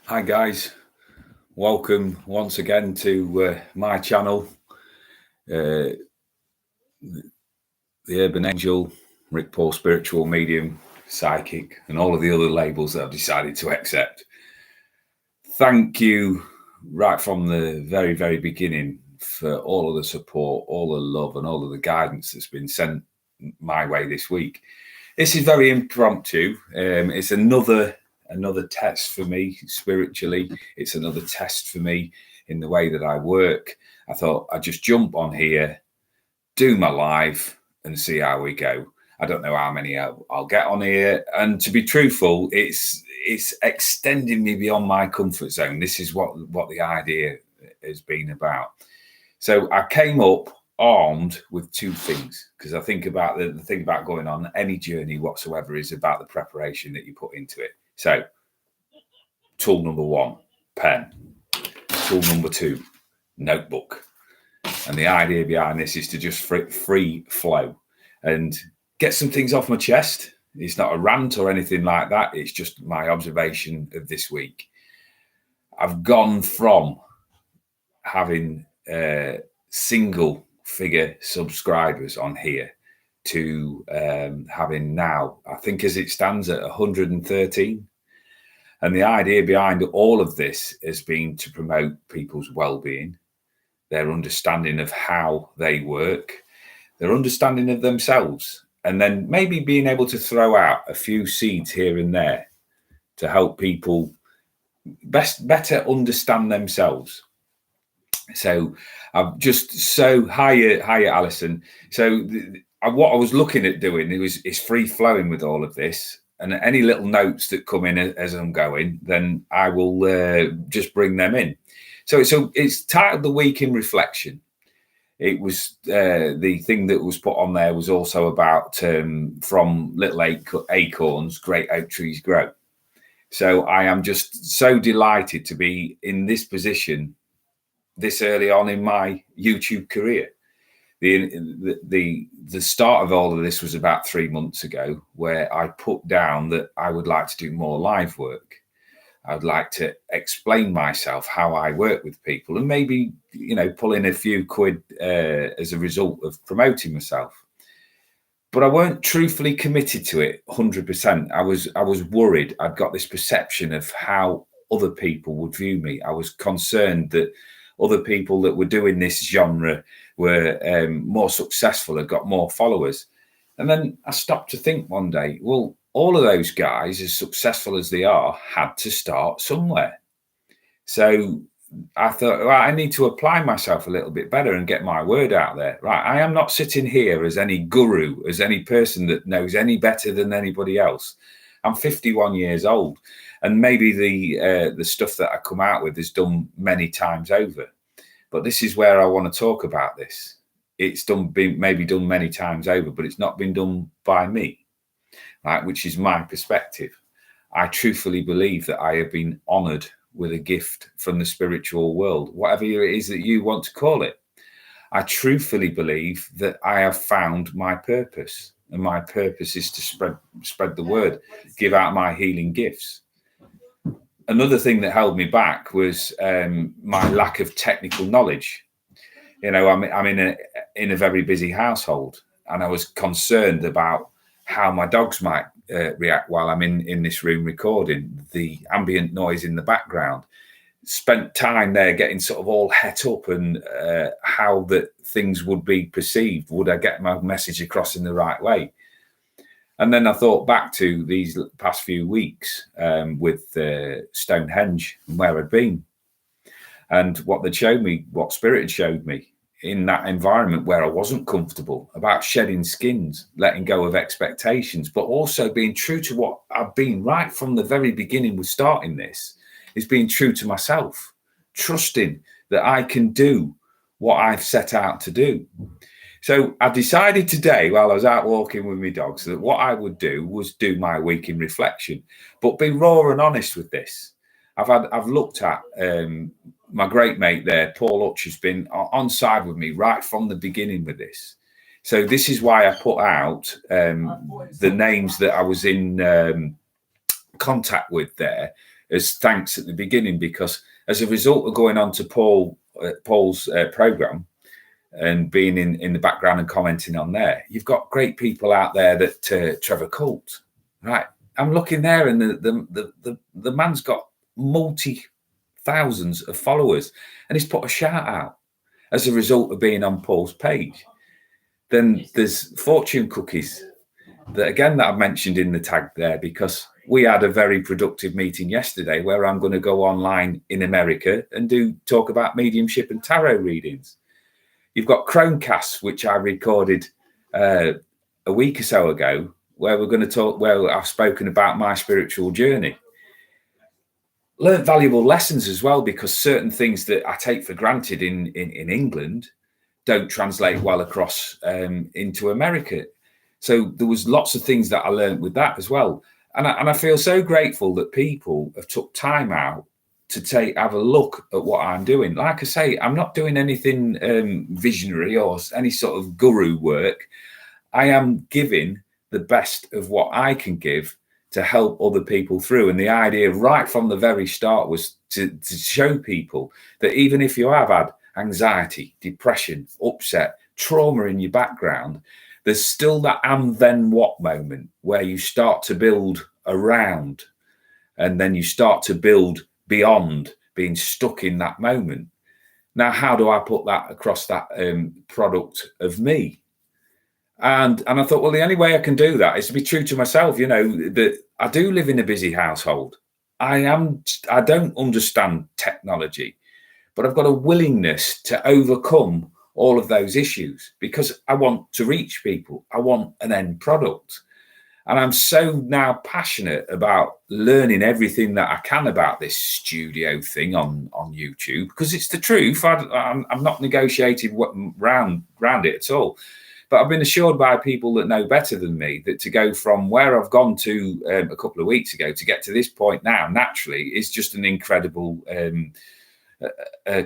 Hi guys, welcome once again to my channel, the Urban Angel, Rick Paul Spiritual Medium, Psychic, and all of the other labels that I've decided to accept. Thank you right from the very, very beginning for all of the support, all the love, and all of the guidance that's been sent my way this week. This is very impromptu. It's another test for me spiritually. It's another test for me in the way that I work. I thought I'd just jump on here, do my live, and see how we go. I don't know how many I'll get on here, and to be truthful, it's extending me beyond my comfort zone. This is what the idea has been about. So I came up armed with two things, because I think about the thing about going on any journey whatsoever is about the preparation that you put into it. So tool number one, pen. Tool number two, notebook. And the idea behind this is to just free flow and get some things off my chest. It's not a rant or anything like that. It's just my observation of this week. I've gone from having single figure subscribers on here to having now, I think as it stands, at 113. And the idea behind all of this has been to promote people's well-being, their understanding of how they work, their understanding of themselves, and then maybe being able to throw out a few seeds here and there to help people better understand themselves. So I've just hiya Alison. So what I was looking at doing is free flowing with all of this, and any little notes that come in as I'm going, then I will just bring them in. So it's titled The Week in Reflection. It was the thing that was put on there was also about from little acorns, great oak trees grow. So I am just so delighted to be in this position this early on in my YouTube career. The start of all of this was about 3 months ago, where I put down that I would like to do more live work. I would like to explain myself, how I work with people, and maybe, pull in a few quid as a result of promoting myself. But I weren't truthfully committed to it 100%. I was worried. I'd got this perception of how other people would view me. I was concerned that other people that were doing this genre were more successful, had got more followers. And then I stopped to think one day, well, all of those guys, as successful as they are, had to start somewhere. So I thought, well, I need to apply myself a little bit better and get my word out there. Right, I am not sitting here as any guru, as any person that knows any better than anybody else. I'm 51 years old, and maybe the stuff that I come out with is done many times over. But this is where I want to talk about this. It's maybe done many times over, but it's not been done by me, right? Which is my perspective. I truthfully believe that I have been honored with a gift from the spiritual world, whatever it is that you want to call it. I truthfully believe that I have found my purpose, and my purpose is to spread the word, give out my healing gifts. Another thing that held me back was my lack of technical knowledge. I'm in a very busy household, and I was concerned about how my dogs might react while I'm in this room recording, the ambient noise in the background. Spent time there getting sort of all het up and how that things would be perceived. Would I get my message across in the right way? And then I thought back to these past few weeks with Stonehenge and where I'd been, and what they'd showed me, what Spirit had showed me in that environment where I wasn't comfortable, about shedding skins, letting go of expectations, but also being true to what I've been right from the very beginning with starting this, is being true to myself, trusting that I can do what I've set out to do. So I decided today, while I was out walking with my dogs, that what I would do was do my week in reflection, but be raw and honest with this. I've looked at my great mate there, Paul Hutch, has been on side with me right from the beginning with this. So this is why I put out the names that I was in contact with there as thanks at the beginning, because as a result of going on to Paul's program and being in the background and commenting on there, you've got great people out there that Trevor Colt, right? I'm looking there, and the man's got thousands of followers, and he's put a shout out as a result of being on Paul's page. Then there's Fortune Cookies that I've mentioned in the tag there, because we had a very productive meeting yesterday where I'm going to go online in America and talk about mediumship and tarot readings. You've got Chromecast, which I recorded a week or so ago, where we're going to talk, where I've spoken about my spiritual journey. Learned valuable lessons as well, because certain things that I take for granted in England don't translate well across into America. So there was lots of things that I learned with that as well. And I feel so grateful that people have took time out to have a look at what I'm doing. Like I say, I'm not doing anything visionary or any sort of guru work. I am giving the best of what I can give to help other people through. And the idea right from the very start was to show people that even if you have had anxiety, depression, upset, trauma in your background, there's still that and then what moment where you start to build around, and then you start to build beyond being stuck in that moment. Now, how do I put that across that product of me? And I thought, well, the only way I can do that is to be true to myself. You know, that I do live in a busy household. I don't understand technology, but I've got a willingness to overcome all of those issues because I want to reach people. I want an end product. And I'm so now passionate about learning everything that I can about this studio thing on YouTube, because it's the truth. I'm not negotiating round it at all. But I've been assured by people that know better than me that to go from where I've gone to a couple of weeks ago to get to this point now, naturally, is just an incredible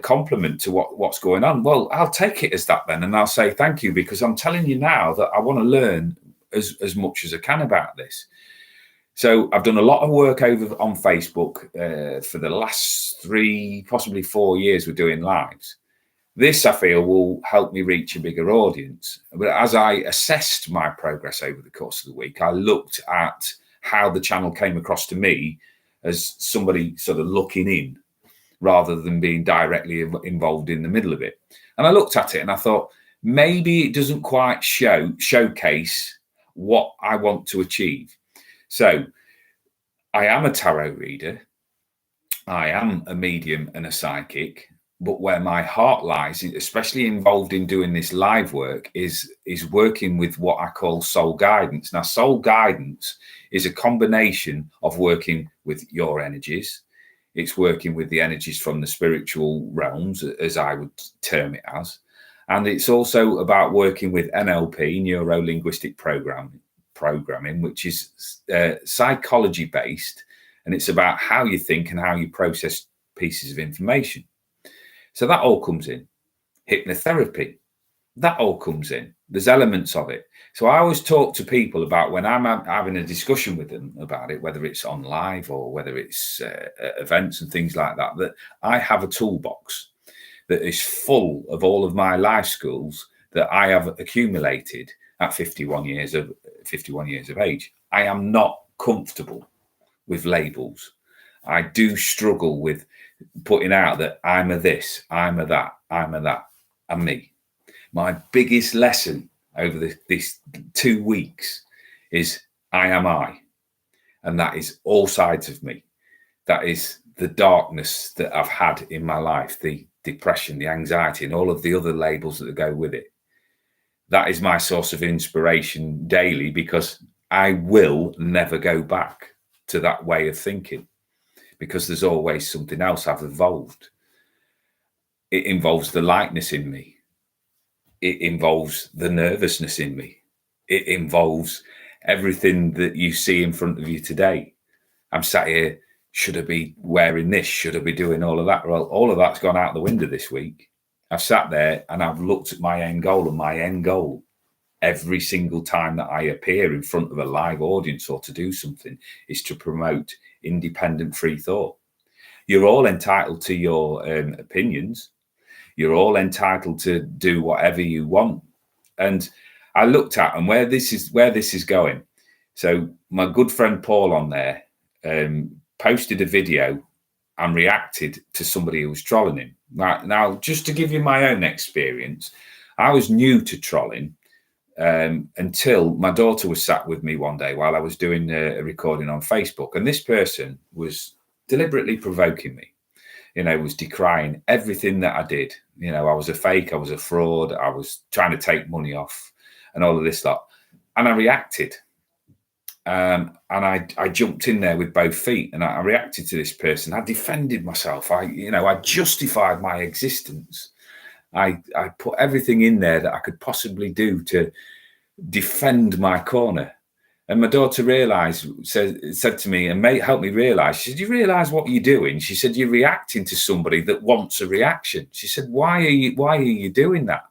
compliment to what's going on. Well, I'll take it as that then, and I'll say thank you, because I'm telling you now that I want to learn as much as I can about this. So I've done a lot of work over on Facebook for the last 3, possibly 4 years. We're doing lives. This, I feel, will help me reach a bigger audience. But as I assessed my progress over the course of the week, I looked at how the channel came across to me as somebody sort of looking in rather than being directly involved in the middle of it. And I looked at it and I thought, maybe it doesn't quite showcase what I want to achieve. So I am a tarot reader. I am a medium and a psychic. But where my heart lies, especially involved in doing this live work, is working with what I call soul guidance. Now, soul guidance is a combination of working with your energies. It's working with the energies from the spiritual realms, as I would term it as. And it's also about working with NLP, neuro-linguistic programming, which is psychology based. And it's about how you think and how you process pieces of information. So that all comes in. Hypnotherapy, that all comes in. There's elements of it. So I always talk to people about when I'm having a discussion with them about it, whether it's on live or whether it's events and things like that, that I have a toolbox that is full of all of my life skills that I have accumulated at 51 years of age. I am not comfortable with labels. I do struggle with putting out that I'm a this, I'm a that, I'm a that, and me. My biggest lesson over these 2 weeks is I am I. And that is all sides of me. That is the darkness that I've had in my life, the depression, the anxiety, and all of the other labels that go with it. That is my source of inspiration daily, because I will never go back to that way of thinking, because there's always something else I've evolved. It involves the lightness in me. It involves the nervousness in me. It involves everything that you see in front of you today. I'm sat here, should I be wearing this? Should I be doing all of that? Well, all of that's gone out the window this week. I've sat there and I've looked at my end goal, and my end goal every single time that I appear in front of a live audience or to do something is to promote independent free thought. You're all entitled to your opinions. You're all entitled to do whatever you want. And I looked at and where this is going. So my good friend Paul on there posted a video and reacted to somebody who was trolling him. Right, now, just to give you my own experience, I was new to trolling until my daughter was sat with me one day while I was doing a recording on Facebook. And this person was deliberately provoking me, was decrying everything that I did. I was a fake, I was a fraud, I was trying to take money off and all of this lot. And I reacted. And I jumped in there with both feet and I reacted to this person. I defended myself. I justified my existence. I put everything in there that I could possibly do to defend my corner. And my daughter said to me, and mate, help me realize. She said, "You realize what you're doing?" She said, "You're reacting to somebody that wants a reaction." She said, why are you doing that?"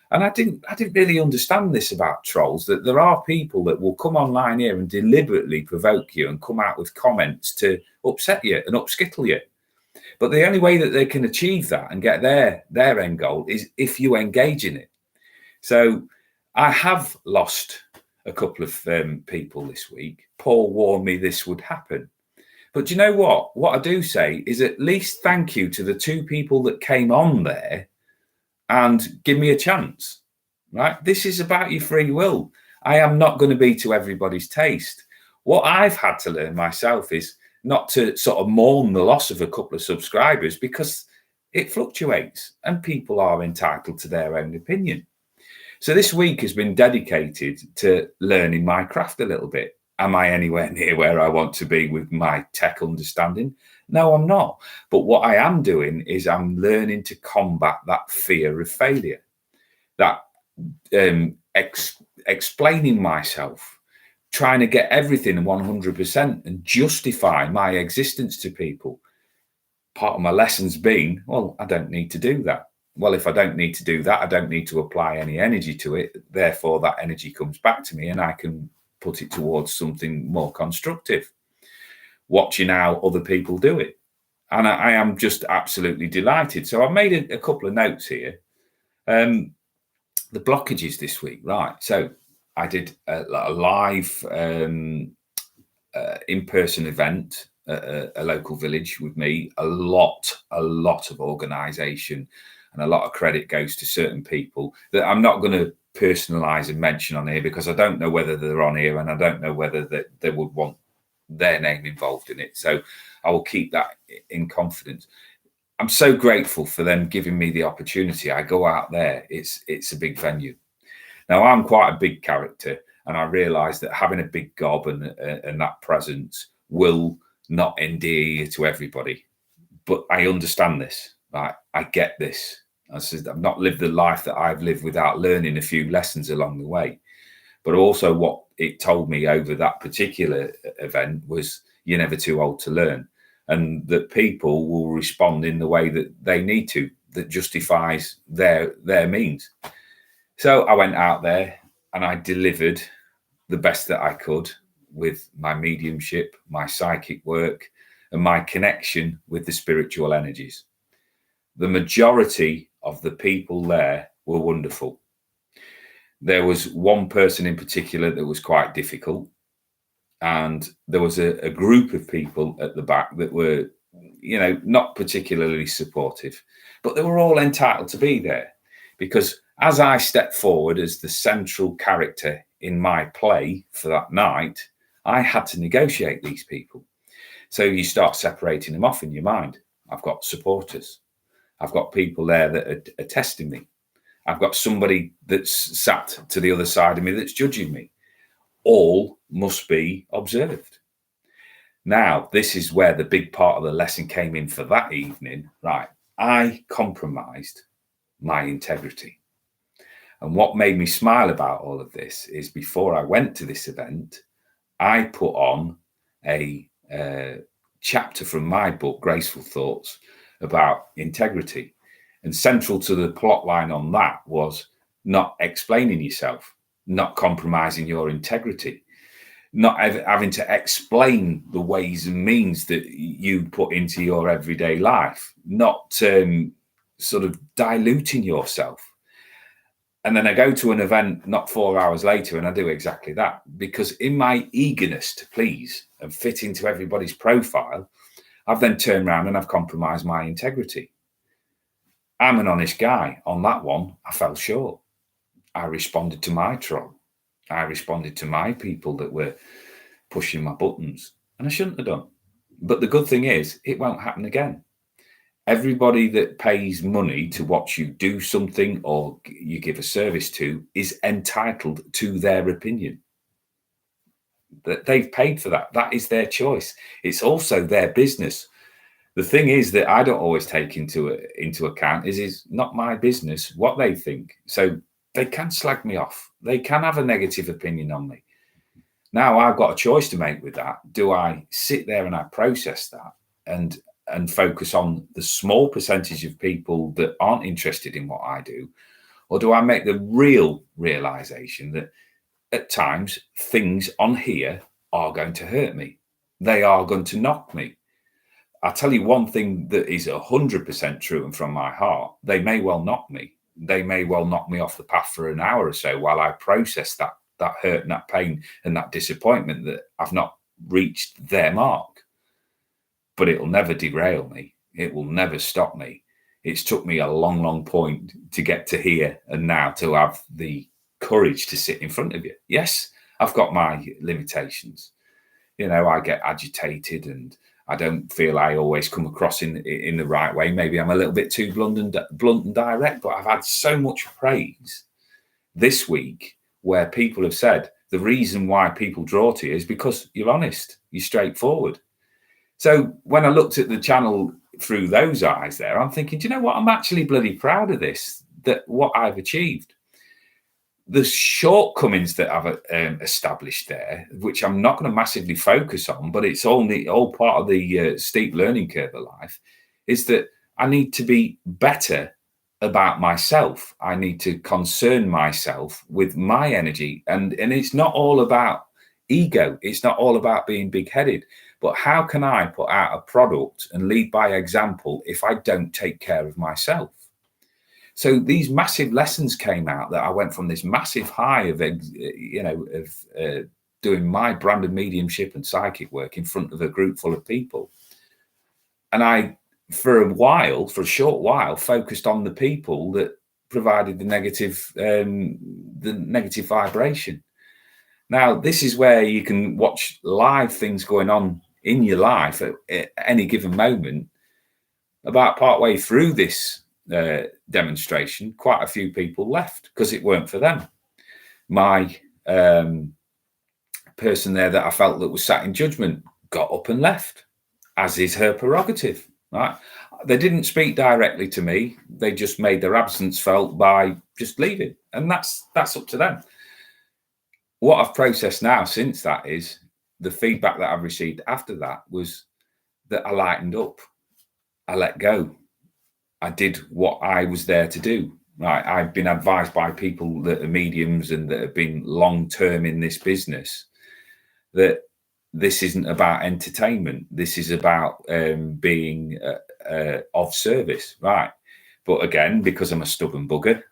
And I didn't really understand this about trolls, that there are people that will come online here and deliberately provoke you and come out with comments to upset you and upskittle you. But the only way that they can achieve that and get their end goal is if you engage in it. So I have lost a couple of people this week. Paul warned me this would happen. But you know what? What I do say is at least thank you to the two people that came on there and give me a chance, right? This is about your free will. I am not going to be to everybody's taste. What I've had to learn myself is not to sort of mourn the loss of a couple of subscribers, because it fluctuates and people are entitled to their own opinion. So this week has been dedicated to learning my craft a little bit. Am I anywhere near where I want to be with my tech understanding? No, I'm not. But what I am doing is I'm learning to combat that fear of failure, that explaining myself, trying to get everything 100% and justify my existence to people. Part of my lesson's been, well, I don't need to do that. Well, if I don't need to do that, I don't need to apply any energy to it. Therefore, that energy comes back to me and I can put it towards something more constructive. Watching how other people do it. And I am just absolutely delighted. So I've made a couple of notes here. The blockages this week, right? So I did a live in-person event at a local village with me. A lot of organisation and a lot of credit goes to certain people that I'm not going to personalise and mention on here, because I don't know whether they're on here and I don't know whether they would want their name involved in it. So I will keep that in confidence. I'm so grateful for them giving me the opportunity. I go out there, it's a big venue. Now I'm quite a big character, and I realise that having a big gob and that presence will not endear you to everybody. But I understand this, right? I get this. I've not lived the life that I've lived without learning a few lessons along the way. But also what it told me over that particular event was you're never too old to learn, and that people will respond in the way that they need to, that justifies their means. So I went out there and I delivered the best that I could with my mediumship, my psychic work, and my connection with the spiritual energies. The majority of the people there were wonderful. There was one person in particular that was quite difficult. And there was a group of people at the back that were, not particularly supportive, but they were all entitled to be there, because as I stepped forward as the central character in my play for that night, I had to negotiate these people. So you start separating them off in your mind. I've got supporters. I've got people there that are testing me. I've got somebody that's sat to the other side of me that's judging me. All must be observed. Now, this is where the big part of the lesson came in for that evening. Right, I compromised my integrity. And what made me smile about all of this is before I went to this event, I put on a chapter from my book, Graceful Thoughts, about integrity. And central to the plot line on that was not explaining yourself. not compromising your integrity, not having to explain the ways and means that you put into your everyday life, not sort of diluting yourself. And then I go to an event not 4 hours later and I do exactly that, because in my eagerness to please and fit into everybody's profile, I've then turned around and I've compromised my integrity. I'm an honest guy. On that one, I fell short. I responded to my troll. I responded to my people that were pushing my buttons, and I shouldn't have done. But the good thing is, it won't happen again. Everybody that pays money to watch you do something or you give a service to is entitled to their opinion. That they've paid for that. That is their choice. It's also their business. The thing is that I don't always take into account is it's not my business what they think. So they can slag me off. They can have a negative opinion on me. Now I've got a choice to make with that. Do I sit there and I process that and focus on the small percentage of people that aren't interested in what I do? Or do I make the real realization that at times things on here are going to hurt me? They are going to knock me. I'll tell you one thing that is 100% true and from my heart. They may well knock me. They may well knock me off the path for an hour or so while I process that hurt and that pain and that disappointment that I've not reached their mark. But it'll never derail me. It will never stop me. It's took me a long, long point to get to here and now to have the courage to sit in front of you. Yes, I've got my limitations. You know, I get agitated and I don't feel I always come across in the right way. Maybe I'm a little bit too blunt and direct, but I've had so much praise this week where people have said the reason why people draw to you is because you're honest, you're straightforward. So when I looked at the channel through those eyes there, I'm thinking, do you know what? I'm actually bloody proud of this, that what I've achieved. The shortcomings that I've established there, which I'm not going to massively focus on, but it's all part of the steep learning curve of life, is that I need to be better about myself. I need to concern myself with my energy. And it's not all about ego. It's not all about being big-headed. But how can I put out a product and lead by example if I don't take care of myself? So these massive lessons came out that I went from this massive high of doing my brand of mediumship and psychic work in front of a group full of people. And I, for a short while, focused on the people that provided the negative vibration. Now, this is where you can watch live things going on in your life at any given moment. About partway through this demonstration, quite a few people left because it weren't for them. My person there that I felt that was sat in judgment got up and left, as is her prerogative. Right? They didn't speak directly to me. They just made their absence felt by just leaving, and that's up to them. What I've processed now since that is the feedback that I've received after that was that I lightened up. I let go. I did what I was there to do. Right? I've been advised by people that are mediums and that have been long-term in this business that this isn't about entertainment. This is about being of service, right? But again, because I'm a stubborn bugger,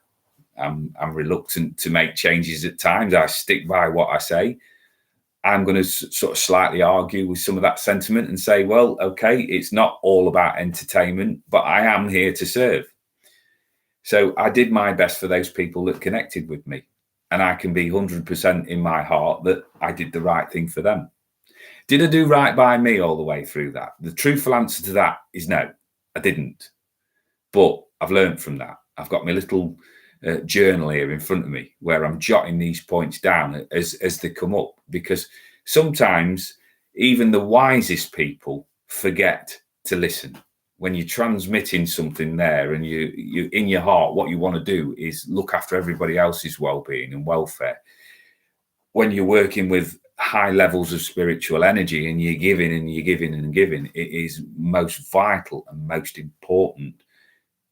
I'm reluctant to make changes at times. I stick by what I say. I'm going to sort of slightly argue with some of that sentiment and say, well, okay, it's not all about entertainment, but I am here to serve. So I did my best for those people that connected with me. And I can be 100% in my heart that I did the right thing for them. Did I do right by me all the way through that? The truthful answer to that is no, I didn't. But I've learned from that. I've got my little journal here in front of me where I'm jotting these points down as they come up, because sometimes even the wisest people forget to listen. When you're transmitting something there and you in your heart, what you want to do is look after everybody else's well-being and welfare. When you're working with high levels of spiritual energy and you're giving and you're giving and giving, it is most vital and most important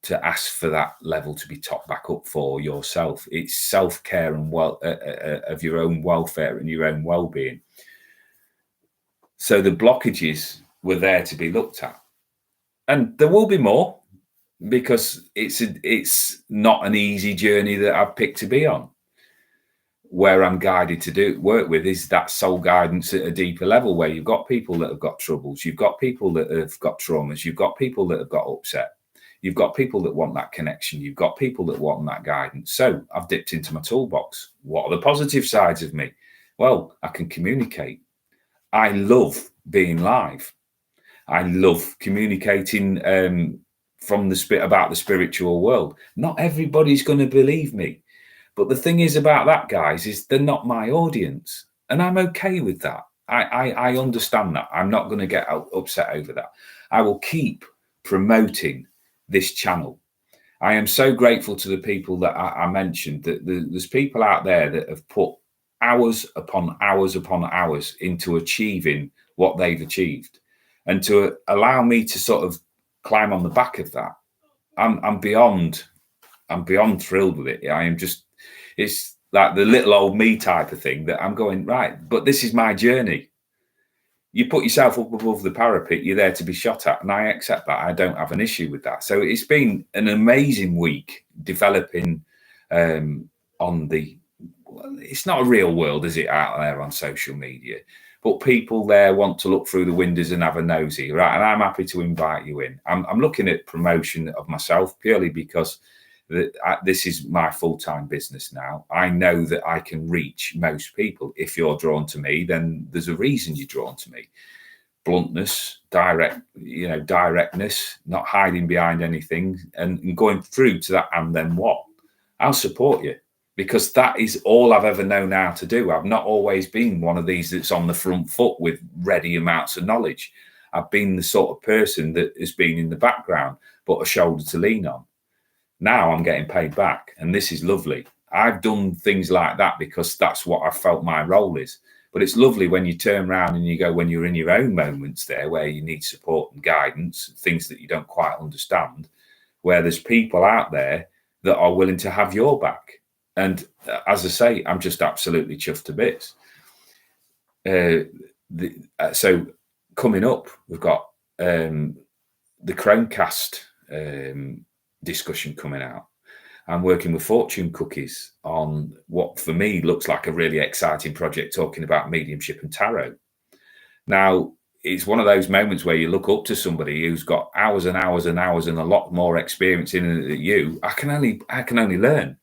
to ask for that level to be topped back up for yourself. It's self-care and of your own welfare and your own well-being. So the blockages were there to be looked at, and there will be more, because it's not an easy journey that I've picked to be on. Where I'm guided to work with is that soul guidance at a deeper level, where you've got people that have got troubles, you've got people that have got traumas, you've got people that have got upset, you've got people that want that connection, you've got people that want that guidance. So I've dipped into my toolbox. What are the positive sides of me? Well, I can communicate. I love being live. I love communicating from about the spiritual world. Not everybody's going to believe me. But the thing is about that, guys, is they're not my audience. And I'm okay with that. I understand that. I'm not going to get upset over that. I will keep promoting this channel. I am so grateful to the people that I mentioned, that there's people out there that have put hours upon hours upon hours into achieving what they've achieved. And to allow me to sort of climb on the back of that, I'm beyond thrilled with it. I am just, it's like the little old me type of thing that I'm going, right, but this is my journey. You put yourself up above the parapet, you're there to be shot at, and I accept that. I don't have an issue with that. So it's been an amazing week developing on the, it's not a real world, is it, out there on social media? But people there want to look through the windows and have a nosy, right? And I'm happy to invite you in. I'm looking at promotion of myself purely because this is my full-time business now. I know that I can reach most people. If you're drawn to me, then there's a reason you're drawn to me. Bluntness, directness, not hiding behind anything, and going through to that. And then what? I'll support you, because that is all I've ever known how to do. I've not always been one of these that's on the front foot with ready amounts of knowledge. I've been the sort of person that has been in the background, but a shoulder to lean on. Now I'm getting paid back, and this is lovely. I've done things like that because that's what I felt my role is. But it's lovely when you turn around and you go, when you're in your own moments there where you need support and guidance, things that you don't quite understand, where there's people out there that are willing to have your back. And as I say, I'm just absolutely chuffed to bits. So coming up, we've got the Chromecast discussion coming out. I'm working with Fortune Cookies on what for me looks like a really exciting project, talking about mediumship and tarot. Now, it's one of those moments where you look up to somebody who's got hours and hours and hours and a lot more experience in it than you. I can only learn.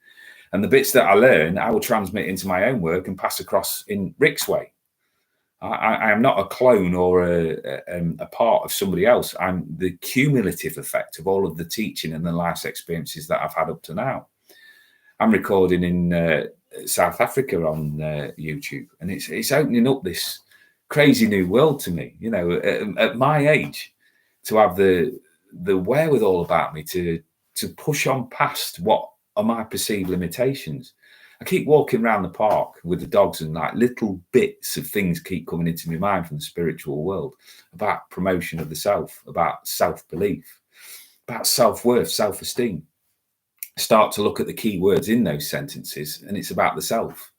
And the bits that I learn, I will transmit into my own work and pass across in Rick's way. I am not a clone or a part of somebody else. I'm the cumulative effect of all of the teaching and the life experiences that I've had up to now. I'm recording in South Africa on YouTube, and it's opening up this crazy new world to me. You know, at my age, to have the wherewithal about me to push on past what are my perceived limitations. I keep walking around the park with the dogs, and like little bits of things keep coming into my mind from the spiritual world about promotion of the self, about self-belief, about self-worth, self-esteem. Start to look at the key words in those sentences, and it's about the self.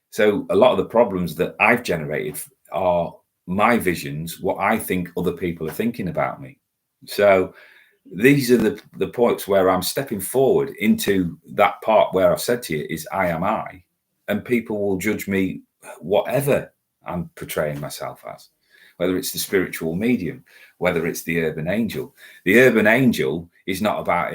So a lot of the problems that I've generated are my visions, what I think other people are thinking about me. So these are the points where I'm stepping forward into that part where I've said to you is I am I, and people will judge me whatever I'm portraying myself as, whether it's the spiritual medium, whether it's the urban angel. The urban angel is not about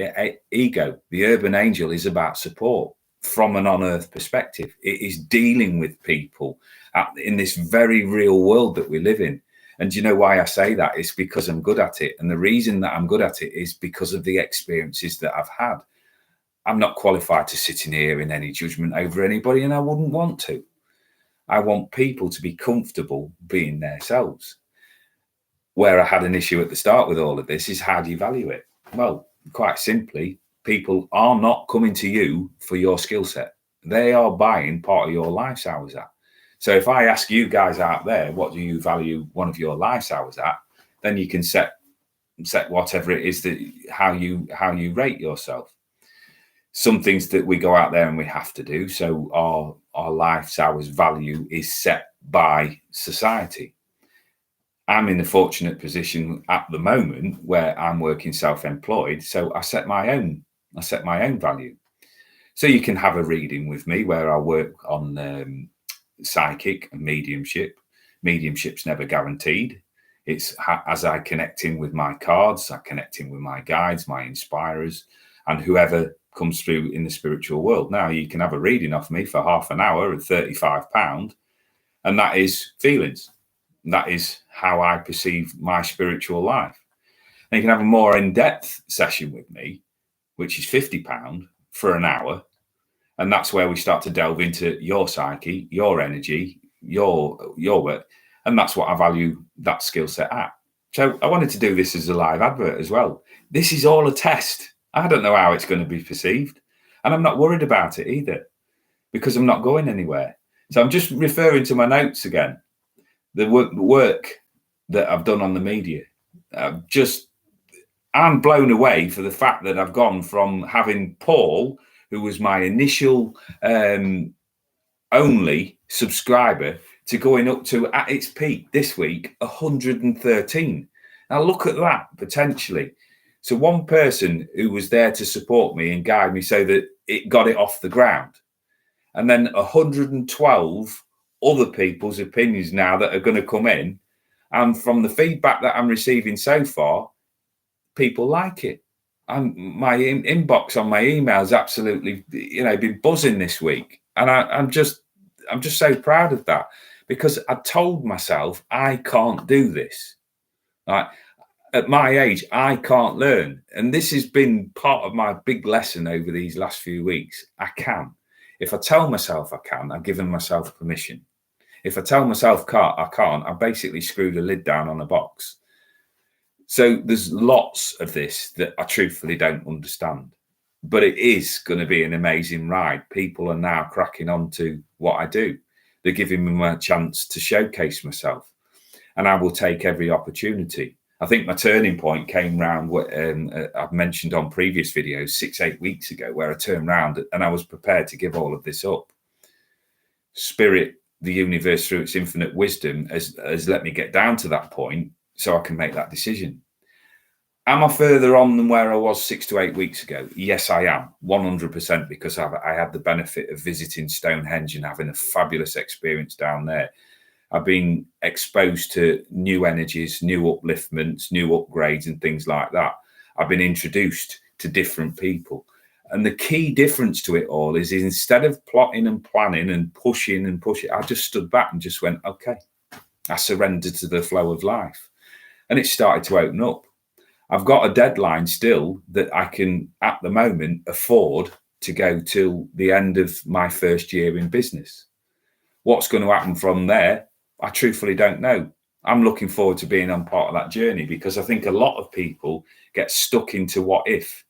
ego. The urban angel is about support from an on-earth perspective. It is dealing with people in this very real world that we live in. And do you know why I say that? It's because I'm good at it. And the reason that I'm good at it is because of the experiences that I've had. I'm not qualified to sit in here in any judgment over anybody, and I wouldn't want to. I want people to be comfortable being themselves. Where I had an issue at the start with all of this is, how do you value it? Well, quite simply, people are not coming to you for your skill set. They are buying part of your life's hours at. So if I ask you guys out there, what do you value one of your life's hours at, then you can set set whatever it is that how you rate yourself. Some things that we go out there and we have to do. So our life's hours value is set by society. I'm in the fortunate position at the moment where I'm working self-employed, so I set my own value. So you can have a reading with me where I work on psychic and mediumship. Mediumship's never guaranteed. It's as I connect in with my cards, I connect in with my guides, my inspirers, and whoever comes through in the spiritual world. Now, you can have a reading off me for half an hour at £35, and that is feelings. That is how I perceive my spiritual life. And you can have a more in-depth session with me, which is £50 for an hour. And that's where we start to delve into your psyche, your energy, your work. And that's what I value that skill set at. So I wanted to do this as a live advert as well. This is all a test. I don't know how it's going to be perceived. And I'm not worried about it either, because I'm not going anywhere. So I'm just referring to my notes again. The work that I've done on the media. I'm blown away for the fact that I've gone from having Paul, who was my initial only subscriber, to going up to, at its peak this week, 113. Now look at that, potentially. So one person who was there to support me and guide me so that it got it off the ground. And then 112 other people's opinions now that are going to come in. And from the feedback that I'm receiving so far, people like it. And my inbox on my emails absolutely, been buzzing this week. And I'm just so proud of that, because I told myself I can't do this. Like, at my age, I can't learn. And this has been part of my big lesson over these last few weeks. I can. If I tell myself I can, I've given myself permission. If I tell myself I can't, I basically screwed a lid down on a box. So there's lots of this that I truthfully don't understand. But it is going to be an amazing ride. People are now cracking on to what I do. They're giving me my chance to showcase myself. And I will take every opportunity. I think my turning point came round what I've mentioned on previous videos 6-8 weeks ago, where I turned around and I was prepared to give all of this up. Spirit, the universe, through its infinite wisdom, has let me get down to that point so I can make that decision. Am I further on than where I was 6 to 8 weeks ago? Yes, I am, 100%, because I had the benefit of visiting Stonehenge and having a fabulous experience down there. I've been exposed to new energies, new upliftments, new upgrades and things like that. I've been introduced to different people. And the key difference to it all is instead of plotting and planning and pushing, I just stood back and just went, okay, I surrendered to the flow of life. And it started to open up. I've got a deadline still that I can, at the moment, afford to go till the end of my first year in business. What's going to happen from there, I truthfully don't know. I'm looking forward to being on part of that journey, because I think a lot of people get stuck into what if.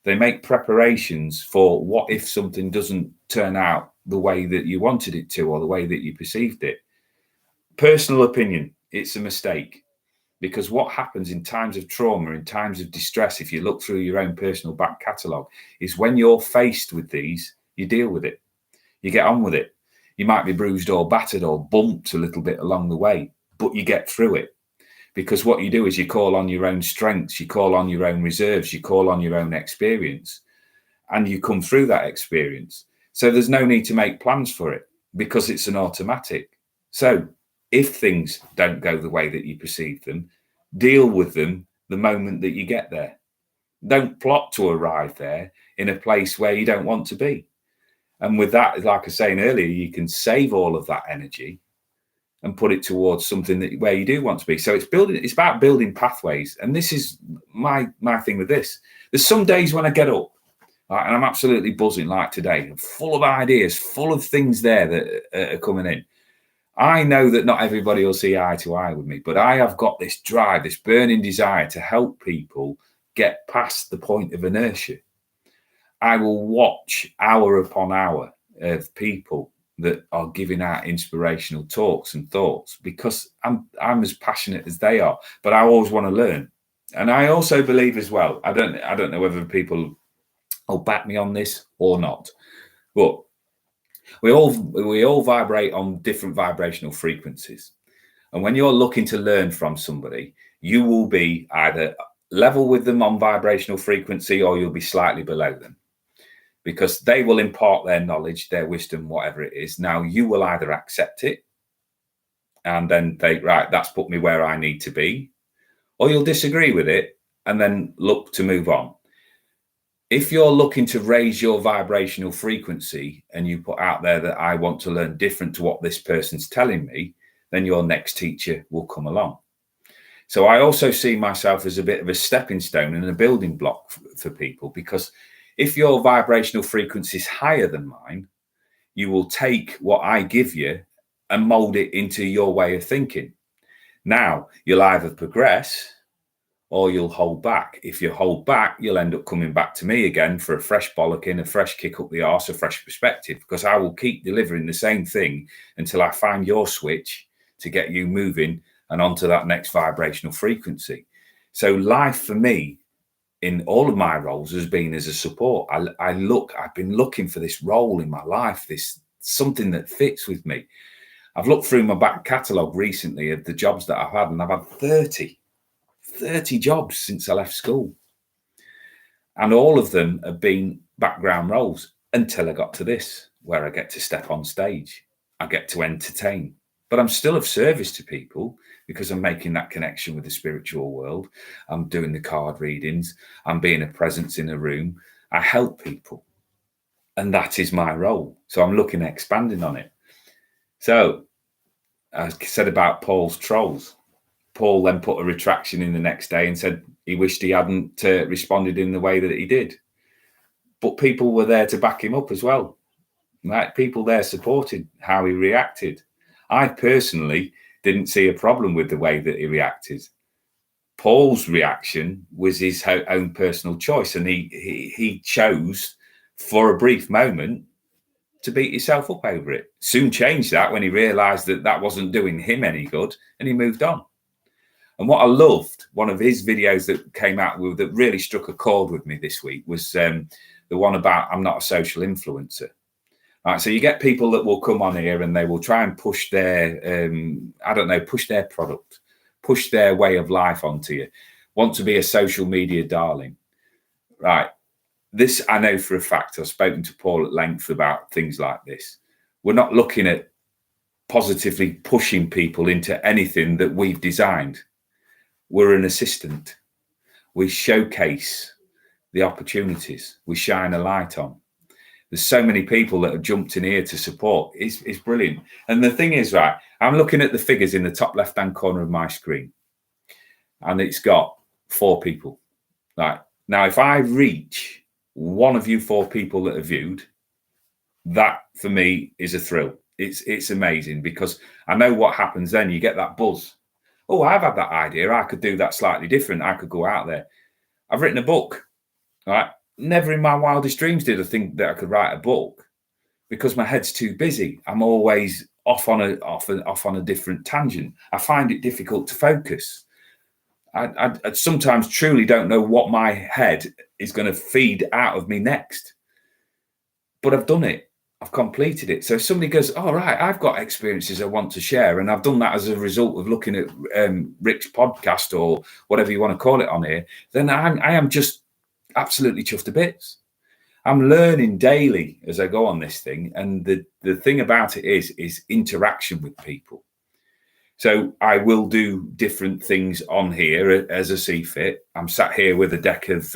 They make preparations for what if something doesn't turn out the way that you wanted it to or the way that you perceived it. Personal opinion, it's a mistake. Because what happens in times of trauma, in times of distress, if you look through your own personal back catalogue, is when you're faced with these, you deal with it. You get on with it. You might be bruised or battered or bumped a little bit along the way, but you get through it. Because what you do is you call on your own strengths, you call on your own reserves, you call on your own experience, and you come through that experience. So there's no need to make plans for it, because it's an automatic. So if things don't go the way that you perceive them, deal with them the moment that you get there. Don't plot to arrive there in a place where you don't want to be. And with that, like I was saying earlier, you can save all of that energy and put it towards something where you do want to be. So it's about building pathways. And this is my thing with this. There's some days when I get up, right, and I'm absolutely buzzing, like today. I'm full of ideas, full of things there that are coming in. I know that not everybody will see eye to eye with me, but I have got this drive, this burning desire to help people get past the point of inertia. I will watch hour upon hour of people that are giving out inspirational talks and thoughts, because I'm as passionate as they are, but I always want to learn. And I also believe as well, I don't know whether people will back me on this or not, but we all vibrate on different vibrational frequencies. And when you're looking to learn from somebody, you will be either level with them on vibrational frequency, or you'll be slightly below them, because they will impart their knowledge, their wisdom, whatever it is. Now you will either accept it and then think, right, that's put me where I need to be, or you'll disagree with it and then look to move on. If you're looking to raise your vibrational frequency and you put out there that I want to learn different to what this person's telling me, then your next teacher will come along. So I also see myself as a bit of a stepping stone and a building block for people, because if your vibrational frequency is higher than mine, you will take what I give you and mold it into your way of thinking. Now, you'll either progress or you'll hold back. If you hold back, you'll end up coming back to me again for a fresh bollocking, a fresh kick up the arse, a fresh perspective, because I will keep delivering the same thing until I find your switch to get you moving and onto that next vibrational frequency. So life for me in all of my roles has been as a support. I've been looking for this role in my life, this something that fits with me. I've looked through my back catalogue recently of the jobs that I've had, and I've had 30 jobs since I left school. And all of them have been background roles until I got to this, where I get to step on stage. I get to entertain, but I'm still of service to people because I'm making that connection with the spiritual world. I'm doing the card readings. I'm being a presence in a room. I help people, and that is my role. So I'm looking at expanding on it. So I said about Paul's trolls. Paul then put a retraction in the next day and said he wished he hadn't responded in the way that he did. But people were there to back him up as well. Right? People there supported how he reacted. I personally didn't see a problem with the way that he reacted. Paul's reaction was his own personal choice, and he chose for a brief moment to beat himself up over it. Soon changed that when he realised that that wasn't doing him any good, and he moved on. And what I loved, one of his videos that came out with that really struck a chord with me this week was the one about I'm not a social influencer. Right, so you get people that will come on here and they will try and push their, push their product, push their way of life onto you, want to be a social media darling. Right, this I know for a fact. I've spoken to Paul at length about things like this. We're not looking at positively pushing people into anything that we've designed. We're an assistant. We showcase the opportunities. We shine a light on. There's so many people that have jumped in here to support. It's brilliant. And the thing is, right, I'm looking at the figures in the top left-hand corner of my screen, and it's got 4 people. Right. Now, if I reach one of you 4 people that have viewed, that for me is a thrill. It's amazing, because I know what happens then. You get that buzz. Oh, I've had that idea. I could do that slightly different. I could go out there. I've written a book, right? Never in my wildest dreams did I think that I could write a book, because my head's too busy. I'm always off on a different tangent. I find it difficult to focus. I sometimes truly don't know what my head is going to feed out of me next. But I've done it. I've completed it. So if somebody goes, all right, I've got experiences I want to share, and I've done that as a result of looking at Rick's podcast or whatever you want to call it on here, then I am just absolutely chuffed to bits. I'm learning daily as I go on this thing. And the thing about it is interaction with people. So I will do different things on here as I see fit. I'm sat here with a deck of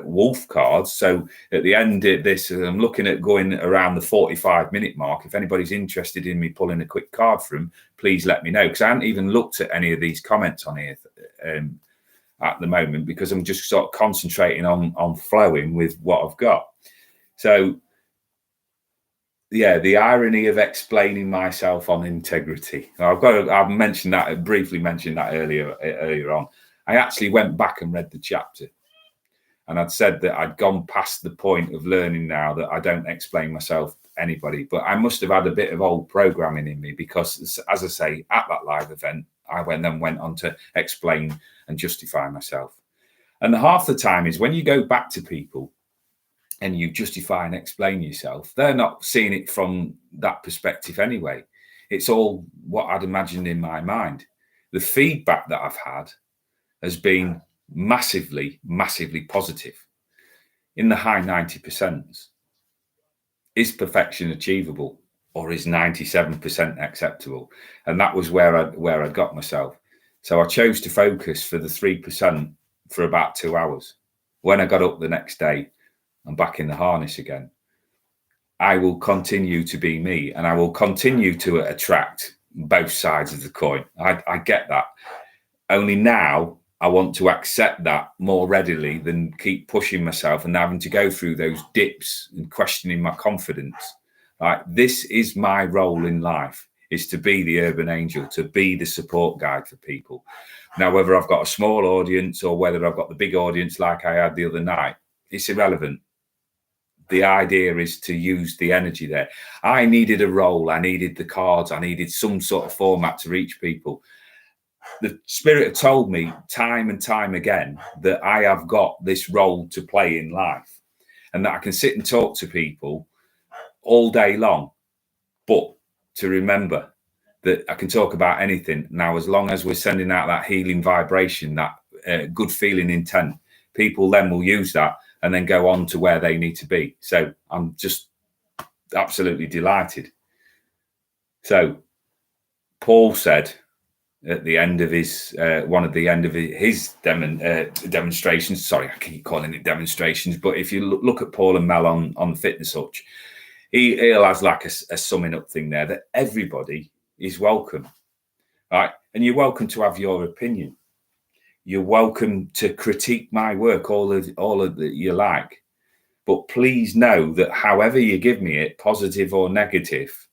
wolf cards. So at the end of this, I'm looking at going around the 45-minute mark. If anybody's interested in me pulling a quick card from, please let me know, because I haven't even looked at any of these comments on here at the moment, because I'm just sort of concentrating on flowing with what I've got. So yeah, the irony of explaining myself on integrity. I've briefly mentioned that earlier on. I actually went back and read the chapter, and I'd said that I'd gone past the point of learning now that I don't explain myself to anybody. But I must have had a bit of old programming in me, because, as I say, at that live event, I then went on to explain and justify myself. And half the time is when you go back to people and you justify and explain yourself, they're not seeing it from that perspective anyway. It's all what I'd imagined in my mind. The feedback that I've had has been massively, massively positive, in the high 90%. Is perfection achievable, or is 97% acceptable? And that was where I got myself. So I chose to focus for the 3% for about 2 hours. When I got up the next day, I'm back in the harness again. I will continue to be me, and I will continue to attract both sides of the coin. I get that. Only now I want to accept that more readily than keep pushing myself and having to go through those dips and questioning my confidence. Right? This is my role in life, is to be the urban angel, to be the support guide for people. Now, whether I've got a small audience or whether I've got the big audience like I had the other night, it's irrelevant. The idea is to use the energy there. I needed a role. I needed the cards. I needed some sort of format to reach people. The spirit had told me time and time again that I have got this role to play in life, and that I can sit and talk to people all day long, but to remember that I can talk about anything. Now, as long as we're sending out that healing vibration, that good feeling intent, people then will use that and then go on to where they need to be. So I'm just absolutely delighted. So Paul said at the end of his demonstrations, sorry, I keep calling it demonstrations, but if you look at Paul and Mel on the Fitness Hutch, he has like a summing up thing there that everybody is welcome, right? And you're welcome to have your opinion. You're welcome to critique my work all of you like, but please know that however you give me it, positive or negative,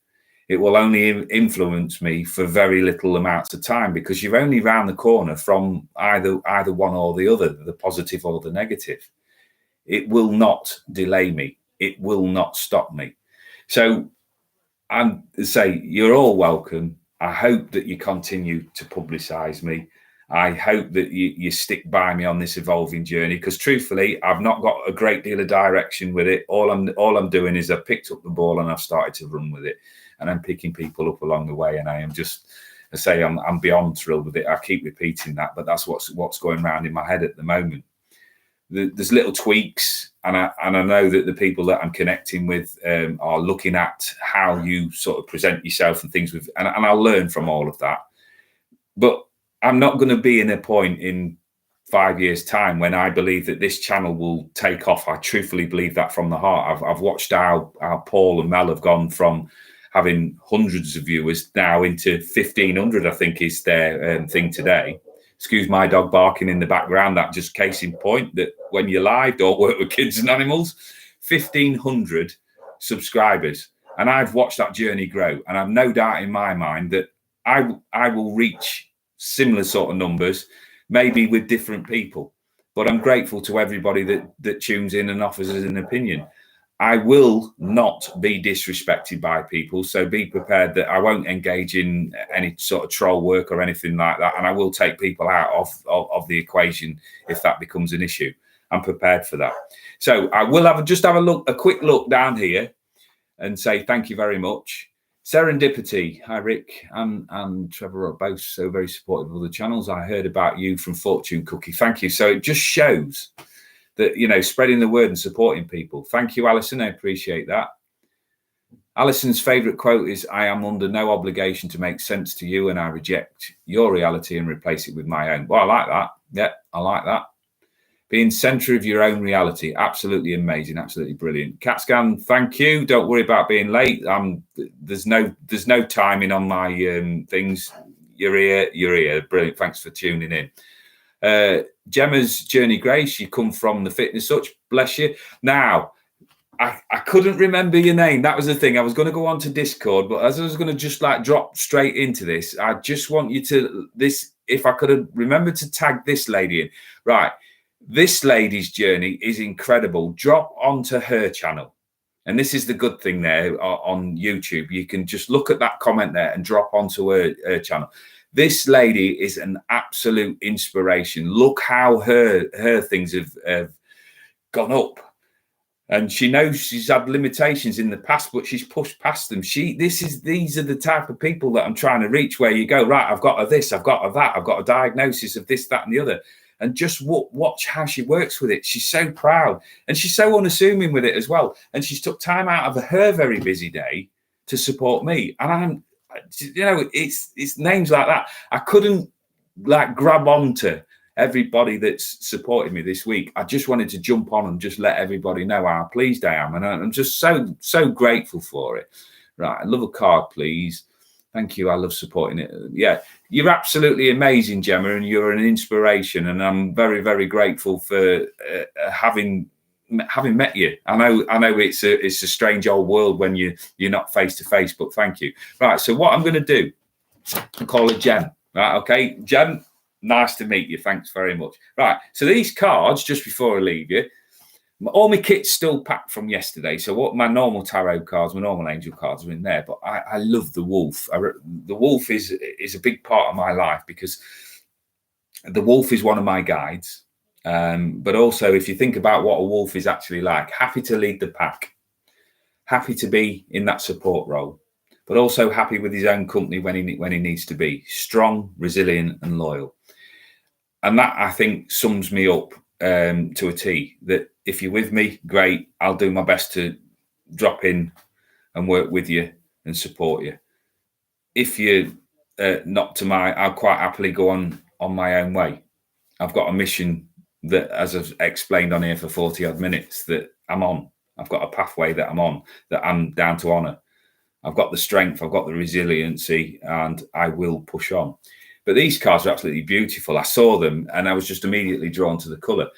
it will only influence me for very little amounts of time, because you're only round the corner from either one or the other, the positive or the negative. It will not delay me. It will not stop me. So I'm say you're all welcome. I hope that you continue to publicize me. I hope that you stick by me on this evolving journey, because truthfully, I've not got a great deal of direction with it. All I'm doing is I've picked up the ball and I've started to run with it, and I'm picking people up along the way. And I am just, I say, I'm beyond thrilled with it. I keep repeating that, but that's what's going around in my head at the moment. There's little tweaks, and I know that the people that I'm connecting with are looking at how you sort of present yourself and things and I'll learn from all of that. But I'm not going to be in a point in 5 years' time when I believe that this channel will take off. I truthfully believe that from the heart. I've watched how Paul and Mel have gone from having hundreds of viewers now into 1,500, I think is their thing today. Excuse my dog barking in the background. That just case in point that when you're live, don't work with kids and animals. 1,500 subscribers. And I've watched that journey grow. And I've no doubt in my mind that I will reach similar sort of numbers, maybe with different people. But I'm grateful to everybody that tunes in and offers us an opinion. I will not be disrespected by people, so be prepared that I won't engage in any sort of troll work or anything like that, and I will take people out of the equation if that becomes an issue. I'm prepared for that. So I will have a quick look down here and say thank you very much. Serendipity, hi Rick and Trevor are both so very supportive of the channels. I heard about you from Fortune Cookie. Thank you. So it just shows that, you know, spreading the word and supporting people. Thank you, Alison. I appreciate that. Alison's favorite quote is, I am under no obligation to make sense to you, and I reject your reality and replace it with my own. Well, I like that. Yeah, I like that. Being center of your own reality. Absolutely amazing. Absolutely brilliant. CatScan, thank you. Don't worry about being late. There's no timing on my things. You're here. Brilliant. Thanks for tuning in. Gemma's Journey Grace, you come from the Fitness Hutch. Bless you. Now, I couldn't remember your name. That was the thing. I was going to go on to Discord, but as I was going to just like drop straight into this, I just want you to if I could have remembered to tag this lady in. Right. This lady's journey is incredible. Drop onto her channel. And this is the good thing there on YouTube. You can just look at that comment there and drop onto her channel. This lady is an absolute inspiration. Look how her things have gone up. And she knows she's had limitations in the past, but she's pushed past them. These are the type of people that I'm trying to reach, where you go, right, I've got this, I've got that, I've got a diagnosis of this, that, and the other. And just watch how she works with it. She's so proud, and she's so unassuming with it as well. And she's took time out of her very busy day to support me. And it's names like that. I couldn't grab onto everybody that's supported me this week. I just wanted to jump on and just let everybody know how pleased I am. And I'm just so grateful for it. Right. I love a card, please. Thank you. I love supporting it. Yeah, you're absolutely amazing, Gemma, and you're an inspiration. And I'm very, very grateful for having met you. I know it's a strange old world when you're not face to face, but thank you. Right. So what I'm going to do, I call it Jem. Right. Okay, Jem. Nice to meet you. Thanks very much. Right. So these cards, just before I leave you, all my kit's still packed from yesterday. So what my normal tarot cards, my normal angel cards are in there. But I love the wolf. The wolf is a big part of my life, because the wolf is one of my guides. But also, if you think about what a wolf is actually like, happy to lead the pack, happy to be in that support role, but also happy with his own company when he needs to be strong, resilient, and loyal. And that, I think, sums me up to a T. That if you're with me, great. I'll do my best to drop in and work with you and support you. If you're not to I'll quite happily go on my own way. I've got a mission that, as I've explained on here for 40 odd minutes, that I'm on. I've got a pathway that I'm on, that I'm down to honour. I've got the strength, I've got the resiliency, and I will push on. But these cards are absolutely beautiful. I saw them and I was just immediately drawn to the colour.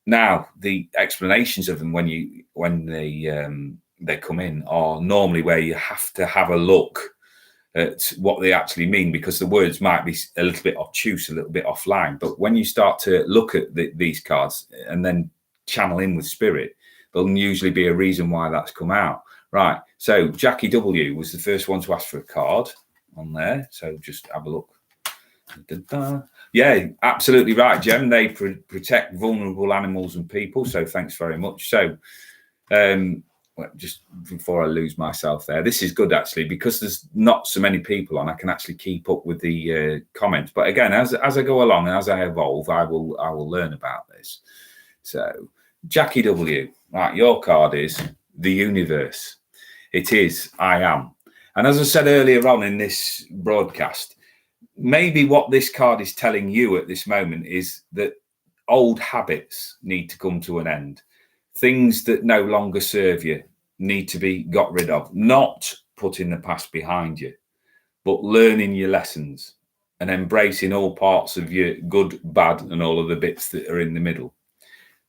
Now, the explanations of them when they come in are normally where you have to have a look at what they actually mean, because the words might be a little bit obtuse, a little bit offline. But when you start to look at these cards and then channel in with spirit, there'll usually be a reason why that's come out. Right. So Jackie W was the first one to ask for a card on there. So just have a look. Yeah, absolutely right, Jem. They protect vulnerable animals and people. So thanks very much. So just before I lose myself there, this is good actually, because there's not so many people on. I can actually keep up with the comments. But again, as I go along and as I evolve, I will learn about this. So Jackie W, right, your card is the universe. It is I am. And as I said earlier on in this broadcast, maybe what this card is telling you at this moment is that old habits need to come to an end. Things that no longer serve you need to be got rid of. Not putting the past behind you, but learning your lessons and embracing all parts of your good, bad, and all of the bits that are in the middle.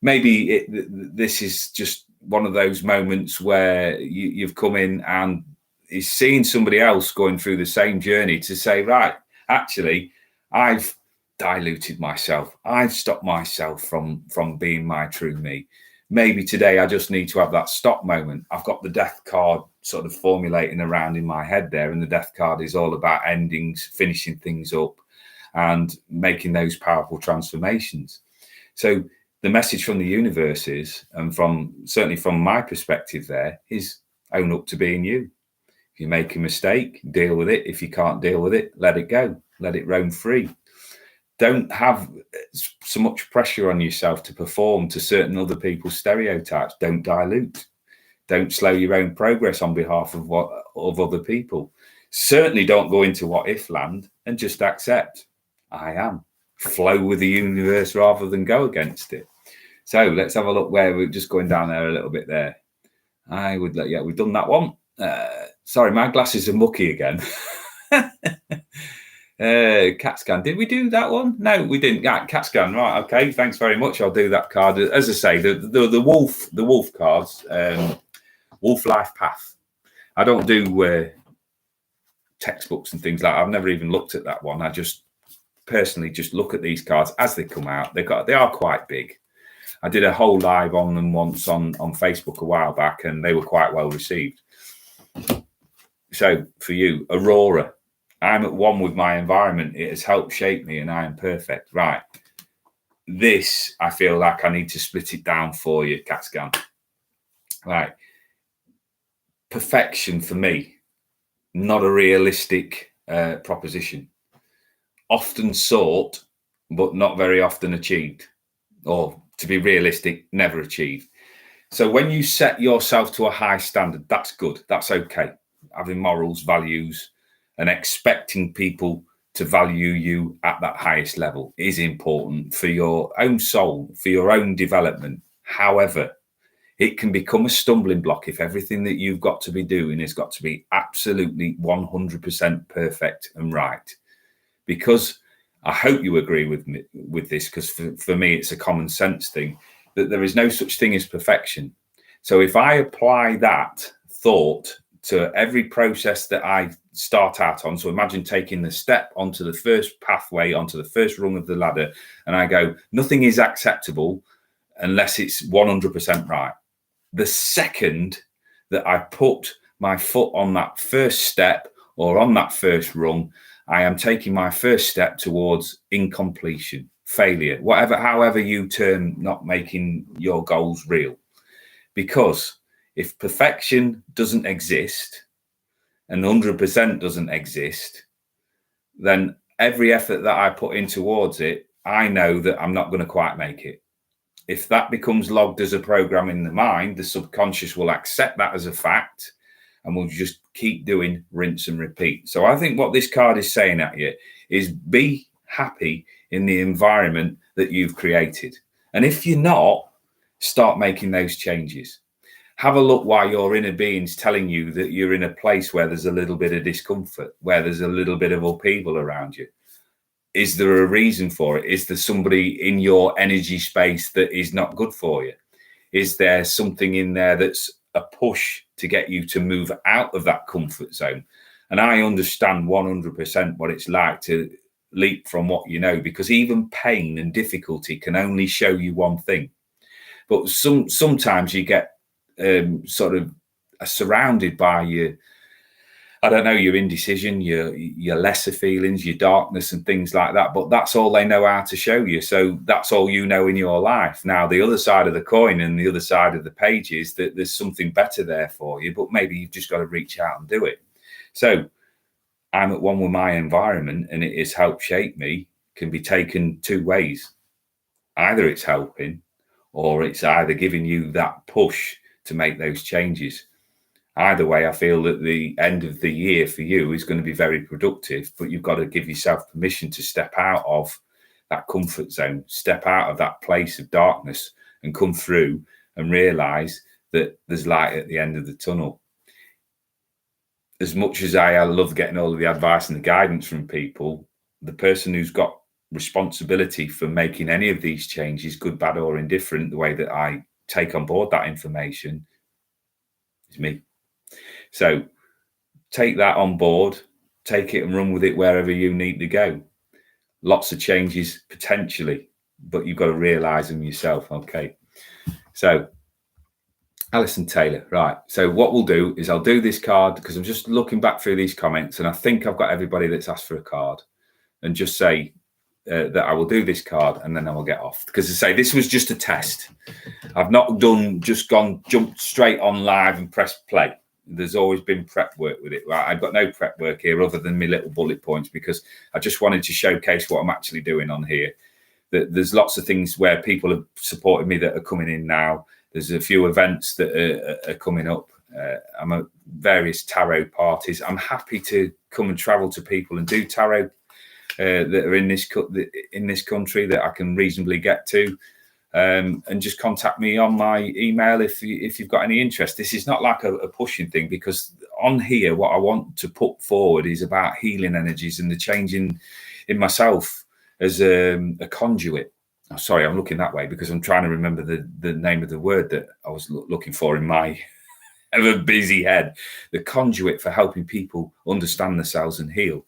Maybe this is just one of those moments where you've come in and is seeing somebody else going through the same journey to say, right, actually, I've diluted myself. I've stopped myself from being my true me. Maybe today I just need to have that stop moment. I've got the death card sort of formulating around in my head there. And the death card is all about endings, finishing things up and making those powerful transformations. So the message from the universe is, and certainly from my perspective there, is own up to being you. If you make a mistake, deal with it. If you can't deal with it, let it go. Let it roam free. Don't have so much pressure on yourself to perform to certain other people's stereotypes. Don't dilute. Don't slow your own progress on behalf of other people. Certainly don't go into what if land and just accept. I am. Flow with the universe rather than go against it. So let's have a look where we're just going down there a little bit there. We've done that one. Sorry, my glasses are mucky again. Cat scan. Did we do that one? No, we didn't. Yeah, cat scan. Right. Okay. Thanks very much. I'll do that card. As I say, the wolf cards, wolf life path. I don't do textbooks and things like that. I've never even looked at that one. I just personally just look at these cards as they come out. They are quite big. I did a whole live on them once on Facebook a while back, and they were quite well received. So for you, Aurora. I'm at one with my environment. It has helped shape me and I am perfect. Right. This, I feel like I need to split it down for you, Catscan. Right. Perfection for me, not a realistic proposition. Often sought, but not very often achieved. Or to be realistic, never achieved. So when you set yourself to a high standard, that's good. That's okay. Having morals, values, and expecting people to value you at that highest level is important for your own soul, for your own development. However, it can become a stumbling block if everything that you've got to be doing has got to be absolutely 100% perfect and right. Because I hope you agree with me with this, because for me, it's a common sense thing that there is no such thing as perfection. So if I apply that thought to every process that I start out on, so imagine taking the step onto the first pathway, onto the first rung of the ladder, and I go, nothing is acceptable unless it's 100% right. The second that I put my foot on that first step or on that first rung, I am taking my first step towards incompletion, failure, whatever, however you term not making your goals real. Because if perfection doesn't exist and 100% doesn't exist, then every effort that I put in towards it, I know that I'm not going to quite make it. If that becomes logged as a program in the mind, the subconscious will accept that as a fact and will just keep doing rinse and repeat. So I think what this card is saying at you is be happy in the environment that you've created. And if you're not, start making those changes. Have a look why your inner being's telling you that you're in a place where there's a little bit of discomfort, where there's a little bit of upheaval around you. Is there a reason for it? Is there somebody in your energy space that is not good for you? Is there something in there that's a push to get you to move out of that comfort zone? And I understand 100% what it's like to leap from what you know, because even pain and difficulty can only show you one thing. But sometimes you get sort of surrounded by your indecision, your lesser feelings, your darkness and things like that. But that's all they know how to show you. So that's all you know in your life. Now, the other side of the coin and the other side of the page is that there's something better there for you, but maybe you've just got to reach out and do it. So I'm at one with my environment and it has helped shape me, can be taken two ways. Either it's helping or it's either giving you that push to make those changes. Either way, I feel that the end of the year for you is going to be very productive, but you've got to give yourself permission to step out of that comfort zone, step out of that place of darkness and come through and realize that there's light at the end of the tunnel. As much as I love getting all of the advice and the guidance from people, the person who's got responsibility for making any of these changes, good, bad, or indifferent, the way that I take on board that information is me. So take that on board, take it and run with it wherever you need to go. Lots of changes potentially, but you've got to realize them yourself. Okay. So Alison Taylor. Right. So what we'll do is I'll do this card because I'm just looking back through these comments and I think I've got everybody that's asked for a card, and just say that I will do this card and then I will get off. Because I say this was just a test. I've not jumped straight on live and pressed play. There's always been prep work with it. Right? I've got no prep work here other than my little bullet points because I just wanted to showcase what I'm actually doing on here. There's lots of things where people have supported me that are coming in now. There's a few events that are coming up. I'm at various tarot parties. I'm happy to come and travel to people and do tarot that are in this country that I can reasonably get to. And just contact me on my email if you've got any interest. This is not like a pushing thing, because on here, what I want to put forward is about healing energies and the change in myself as a conduit. Oh, sorry, I'm looking that way because I'm trying to remember the name of the word that I was looking for in my ever busy head. The conduit for helping people understand themselves and heal.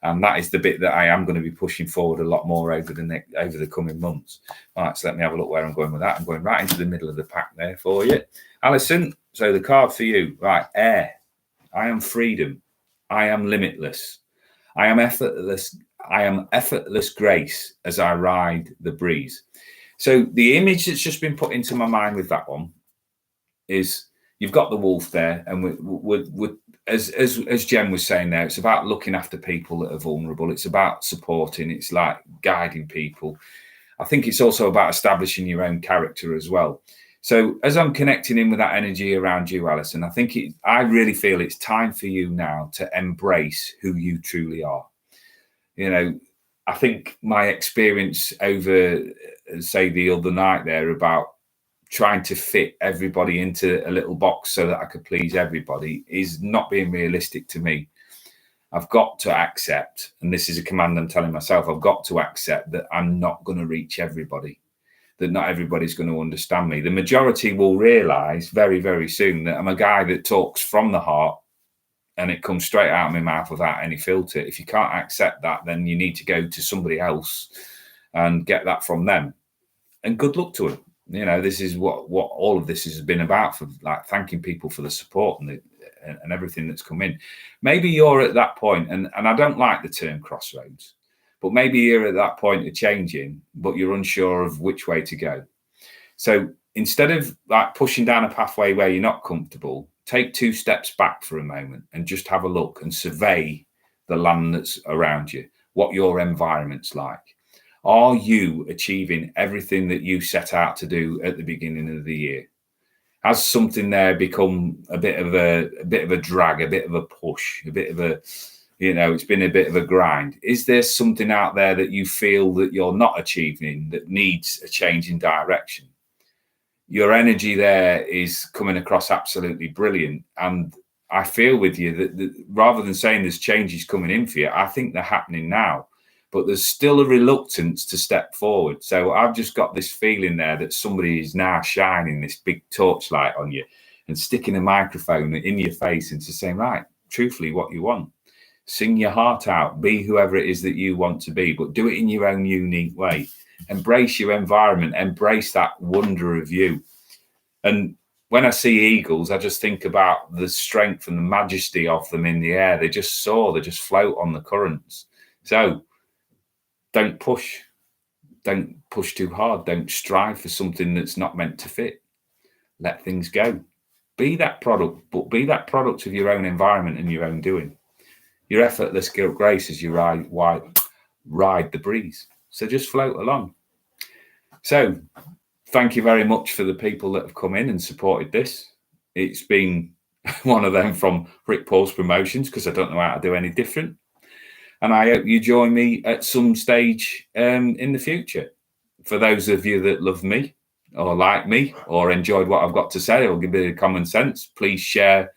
And that is the bit that I am going to be pushing forward a lot more over the coming months. All right, so let me have a look where I'm going with that. I'm going right into the middle of the pack there for you. Alison, so the card for you, right, air. I am freedom. I am limitless. I am effortless grace as I ride the breeze. So the image that's just been put into my mind with that one is you've got the wolf there, and as Jen was saying there, it's about looking after people that are vulnerable. It's about supporting. It's like guiding people. I think it's also about establishing your own character as well. So as I'm connecting in with that energy around you, Alison, I really feel it's time for you now to embrace who you truly are. You know, I think my experience over, say, the other night there about trying to fit everybody into a little box so that I could please everybody is not being realistic to me. I've got to accept, and this is a command I'm telling myself, I've got to accept that I'm not going to reach everybody, that not everybody's going to understand me. The majority will realize very, very soon that I'm a guy that talks from the heart and it comes straight out of my mouth without any filter. If you can't accept that, then you need to go to somebody else and get that from them. And good luck to them. You know, this is what all of this has been about, for like thanking people for the support and everything that's come in. Maybe you're at that point, and I don't like the term crossroads, but maybe you're at that point of changing, but you're unsure of which way to go. So instead of like pushing down a pathway where you're not comfortable, take 2 steps back for a moment and just have a look and survey the land that's around you, what your environment's like. Are you achieving everything that you set out to do at the beginning of the year? Has something there become a bit of a drag, a bit of a push, a bit of a, you know, it's been a bit of a grind? Is there something out there that you feel that you're not achieving that needs a change in direction? Your energy there is coming across absolutely brilliant. And I feel with you that rather than saying there's changes coming in for you, I think they're happening now. But there's still a reluctance to step forward. So I've just got this feeling there that somebody is now shining this big torchlight on you and sticking a microphone in your face and to saying, right, truthfully, what you want. Sing your heart out. Be whoever it is that you want to be, but do it in your own unique way. Embrace your environment. Embrace that wonder of you. And when I see eagles, I just think about the strength and the majesty of them in the air. They just soar. They just float on the currents. So don't push too hard. Don't strive for something that's not meant to fit. Let things go. Be that product, but be that product of your own environment and your own doing. Your effortless grace as you ride the breeze. So just float along. So thank you very much for the people that have come in and supported this. It's been one of them from Rick Paul's promotions, because I don't know how to do any different. And I hope you join me at some stage in the future. For those of you that love me or like me or enjoyed what I've got to say or give it a common sense, please share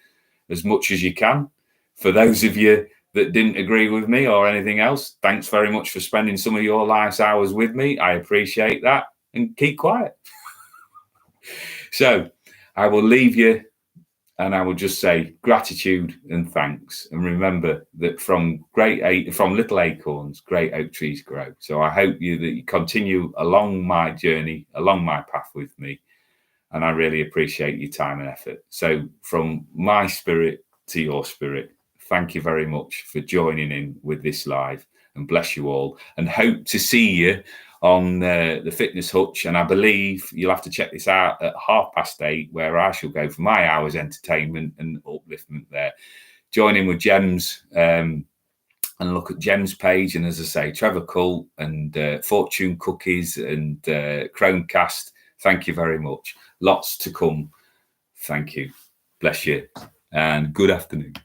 as much as you can. For those of you that didn't agree with me or anything else, thanks very much for spending some of your life's hours with me. I appreciate that. And keep quiet. So I will leave you. And I will just say gratitude and thanks. And remember that from little acorns, great oak trees grow. So I hope that you continue along my journey, along my path with me. And I really appreciate your time and effort. So from my spirit to your spirit, thank you very much for joining in with this live, and bless you all, and hope to see you on the Fitness Hutch. And I believe you'll have to check this out at 8:30, where I shall go for my hour's entertainment and upliftment there. Join in with Gems and look at Gems' page. And as I say, Trevor Cull and Fortune Cookies and Chromecast, thank you very much. Lots to come. Thank you. Bless you. And good afternoon.